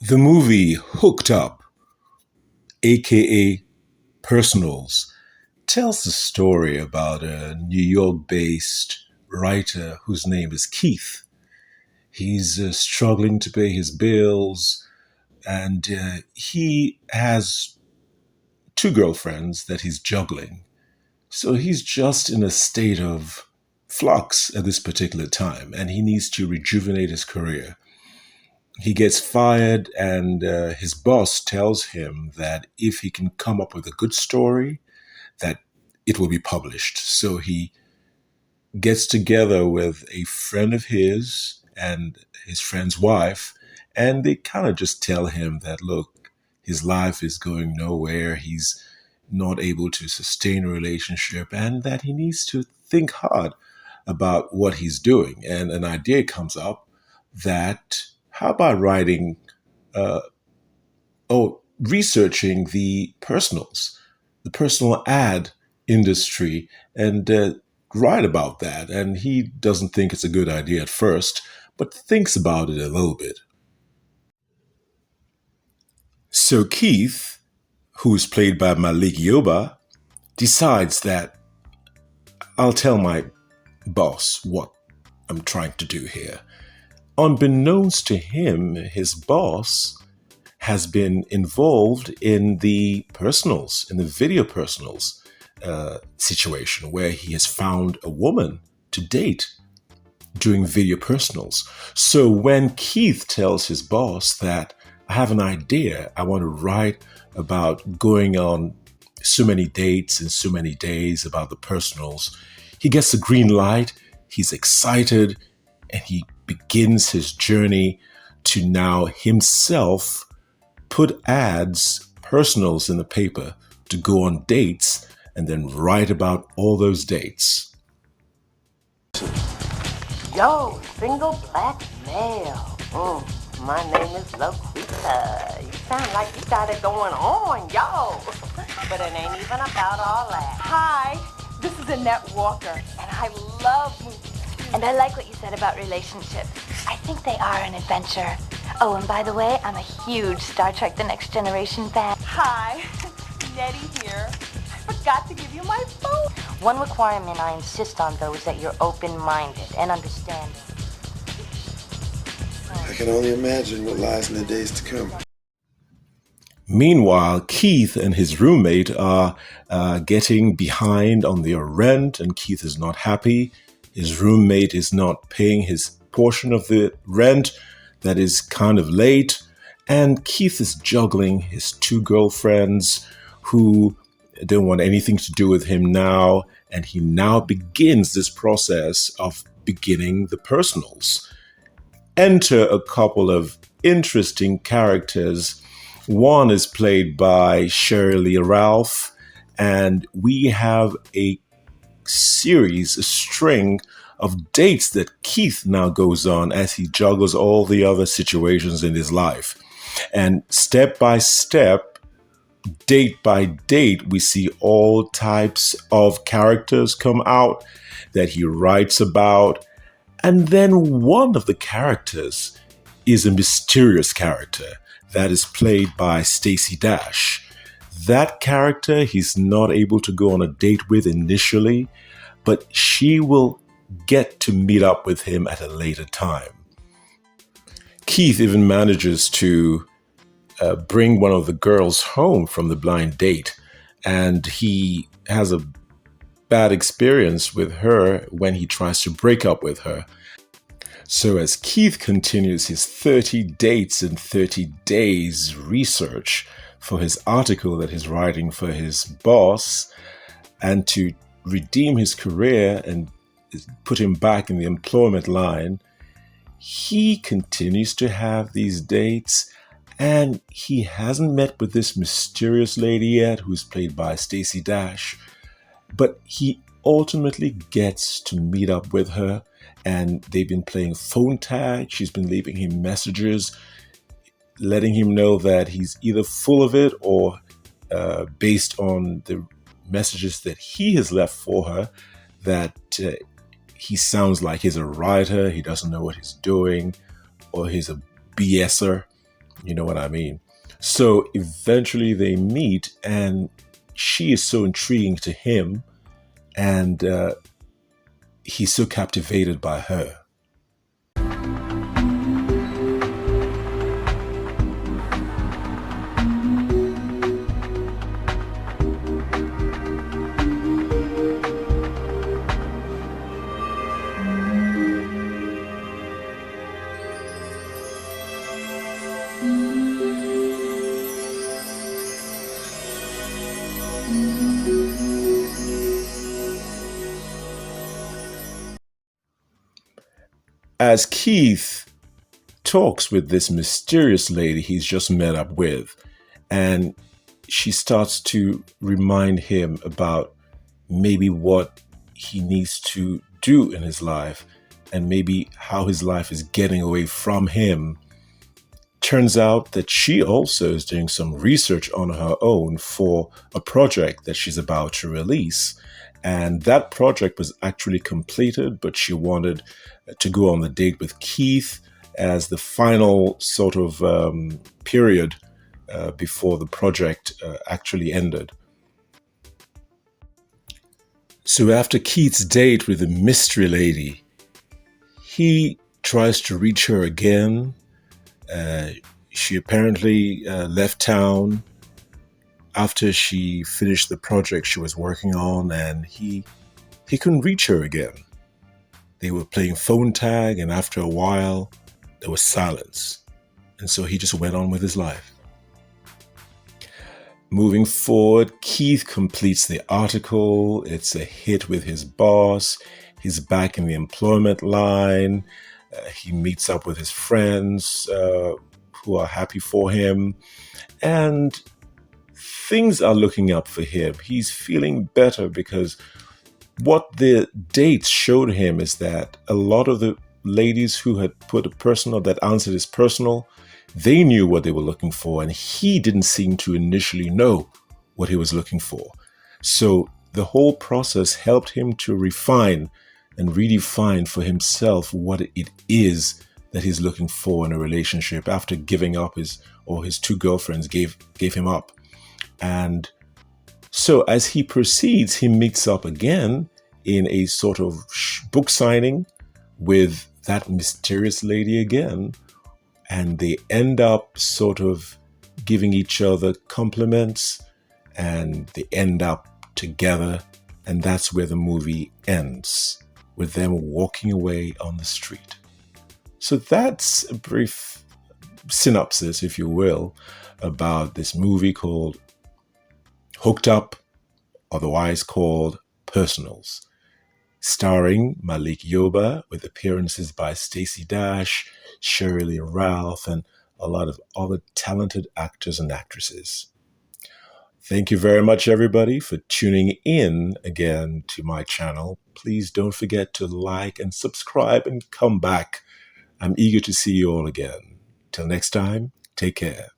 The movie Hooked Up, aka Personals, tells the story about a New York based writer whose name is Keith. He's struggling to pay his bills, and he has two girlfriends that he's juggling. So he's just in a state of flux at this particular time, and he needs to rejuvenate his career. He gets fired, and his boss tells him that if he can come up with a good story, that it will be published. So he gets together with a friend of his and his friend's wife, and they kind of just tell him that, look, his life is going nowhere. He's not able to sustain a relationship, and that he needs to think hard about what he's doing. And an idea comes up that how about writing or researching the personals, the personal ad industry, and write about that. And he doesn't think it's a good idea at first, but thinks about it a little bit. So Keith, who's played by Malik Yoba, decides that I'll tell my boss what I'm trying to do here. Unbeknownst to him, his boss has been involved in the personals, in the video personals situation, where he has found a woman to date during video personals. So when Keith tells his boss that I have an idea, I want to write about going on so many dates in so many days about the personals, he gets the green light, he's excited, and he begins his journey to now himself put ads, personals in the paper to go on dates and then write about all those dates. Yo, single black male. My name is Loquita. You sound like you got it going on, yo. But it ain't even about all that. Hi, this is Annette Walker, and I love movies. And I like what you said about relationships. I think they are an adventure. Oh, and by the way, I'm a huge Star Trek The Next Generation fan. Hi, Nettie here. I forgot to give you my phone. One requirement I insist on, though, is that you're open-minded and understanding. I can only imagine what lies in the days to come. Meanwhile, Keith and his roommate are getting behind on their rent, and Keith is not happy. His roommate is not paying his portion of the rent that is kind of late. And Keith is juggling his two girlfriends who don't want anything to do with him now. And he now begins this process of beginning the personals. Enter a couple of interesting characters. One is played by Sherly Lee Ralph, and we have a string of dates that Keith now goes on as he juggles all the other situations in his life. And step by step, date by date, we see all types of characters come out that he writes about. And then one of the characters is a mysterious character that is played by Stacey Dash. That character he's not able to go on a date with initially, but she will get to meet up with him at a later time. Keith even manages to bring one of the girls home from the blind date, and he has a bad experience with her when he tries to break up with her. So as Keith continues his 30 dates in 30 days research for his article that he's writing for his boss, and to redeem his career and put him back in the employment line, he continues to have these dates, and he hasn't met with this mysterious lady yet, who's played by Stacey Dash, but he ultimately gets to meet up with her, and they've been playing phone tag. She's been leaving him messages, letting him know that he's either full of it or based on the messages that he has left for her, that he sounds like he's a writer, he doesn't know what he's doing, or he's a BSer. You know what I mean? So eventually they meet, and she is so intriguing to him, and he's so captivated by her. As Keith talks with this mysterious lady he's just met up with, and she starts to remind him about maybe what he needs to do in his life, and maybe how his life is getting away from him. Turns out that she also is doing some research on her own for a project that she's about to release. And that project was actually completed, but she wanted to go on the date with Keith as the final sort of period before the project actually ended. So after Keith's date with the mystery lady, he tries to reach her again. She apparently left town after she finished the project she was working on, and he couldn't reach her again. They were playing phone tag, and after a while, there was silence. And so he just went on with his life. Moving forward, Keith completes the article. It's a hit with his boss. He's back in the employment line. He meets up with his friends who are happy for him. And things are looking up for him. He's feeling better because what the dates showed him is that a lot of the ladies who had put a personal that answered his personal, they knew what they were looking for, and he didn't seem to initially know what he was looking for. So the whole process helped him to refine and redefine for himself what it is that he's looking for in a relationship after giving up his two girlfriends gave him up. And so as he proceeds, he meets up again in a sort of book signing with that mysterious lady again. And they end up sort of giving each other compliments, and they end up together. And that's where the movie ends, with them walking away on the street. So that's a brief synopsis, if you will, about this movie called Hooked Up, otherwise called Personals, starring Malik Yoba, with appearances by Stacey Dash, Sherly Lee Ralph, and a lot of other talented actors and actresses. Thank you very much, everybody, for tuning in again to my channel. Please don't forget to like and subscribe and come back. I'm eager to see you all again. Till next time, take care.